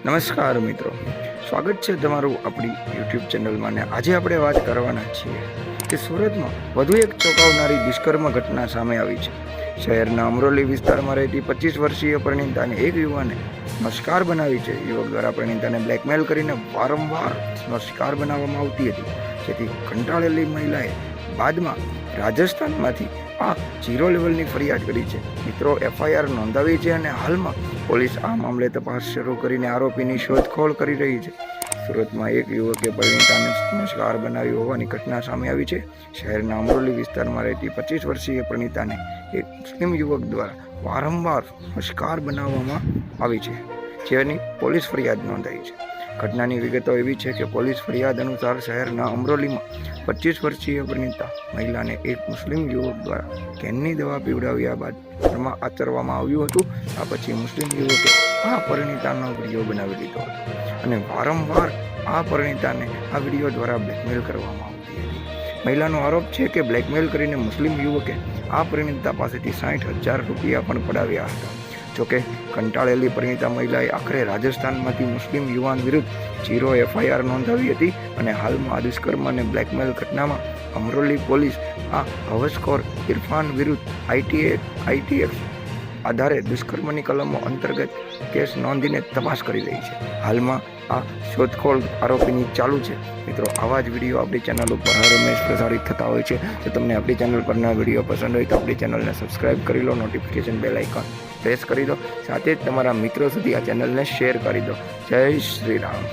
નમસ્કાર મિત્રો, સ્વાગત છે તમારું આપણી યુટ્યુબ ચેનલમાં. ને આજે આપણે વાત કરવાના છીએ કે સુરતમાં વધુ એક ચોંકાવનારી દુષ્કર્મ ઘટના સામે આવી છે. શહેરના અમરોલી વિસ્તારમાં રહેતી 25 વર્ષીય પરિણીતાને એક યુવાને નો શિકાર બનાવી છે. યુવક દ્વારા પરિણીતાને બ્લેકમેલ કરીને વારંવાર નો શિકાર બનાવવામાં આવતી હતી, જેથી કંટાળેલી મહિલાએ બાદમાં રાજસ્થાનમાંથી આ 0 લેવલની ફરિયાદ કરી છે. મિત્રો, FIR નોંધાવી છે અને હાલમાં પોલીસ આ મામલે તપાસ શરૂ કરીને આરોપીની શોધખોળ કરી રહી છે. સુરતમાં એક યુવકે પરિણીતાને શિકાર બનાવ્યો હોવાની ઘટના સામે આવી છે. શહેરના અમરોલી વિસ્તારમાં રહેતી 25 વર્ષીય પરિણીતાને એક મુસ્લિમ યુવક દ્વારા વારંવાર શિકાર બનાવવામાં આવી છે, જેની પોલીસ ફરિયાદ નોંધાઈ છે. ઘટનાની વિગતો એવી છે કે પોલીસ ફરિયાદ અનુસાર શહેરના અમરોલીમાં 25 વર્ષીય પરિણીતા મહિલાને એક મુસ્લિમ યુવક દ્વારા કેનની દવા પીવડાવ્યા બાદ ઘરમાં આચરવામાં આવ્યું હતું. આ પછી મુસ્લિમ યુવકે આ પરિણીતાનો વિડીયો બનાવી લીધો હતો અને વારંવાર આ પરિણીતાને આ વિડીયો દ્વારા બ્લેકમેલ કરવામાં આવતી હતી. મહિલાનો આરોપ છે કે બ્લેકમેલ કરીને મુસ્લિમ યુવકે આ પરિણીતા પાસેથી 60,000 રૂપિયા પણ પડાવ્યા હતા. જોકે કંટાળેલી પરિણીતા મહિલાએ આખરે રાજસ્થાનમાંથી મુસ્લિમ યુવાન વિરુદ્ધ 0 FIR નોંધાવી હતી અને હાલમાં આ દુષ્કર્મ અને બ્લેકમેલ ઘટનામાં અમરોલી પોલીસ આ હવસખોર ઇરફાન વિરુદ્ધ ITX આધારે દુષ્કર્મની કલમો અંતર્ગત કેસ નોંધીને તપાસ કરી રહી છે. હાલમાં આ શોધખોળ આરોપીની ચાલુ છે. મિત્રો, આવા જ વિડીયો આપણી ચેનલ ઉપર હર હંમેશ પ્રસારિત થતા હોય છે. તો તમને આપણી ચેનલ પરના વિડીયો પસંદ હોય તો આપણી ચેનલને સબસ્ક્રાઈબ કરી લો, નોટિફિકેશન બેલ આઇકોન પ્રેસ કરી દો, સાથે જ તમારા મિત્રો સુધી આ ચેનલને શેર કરી દો. જય શ્રી રામ.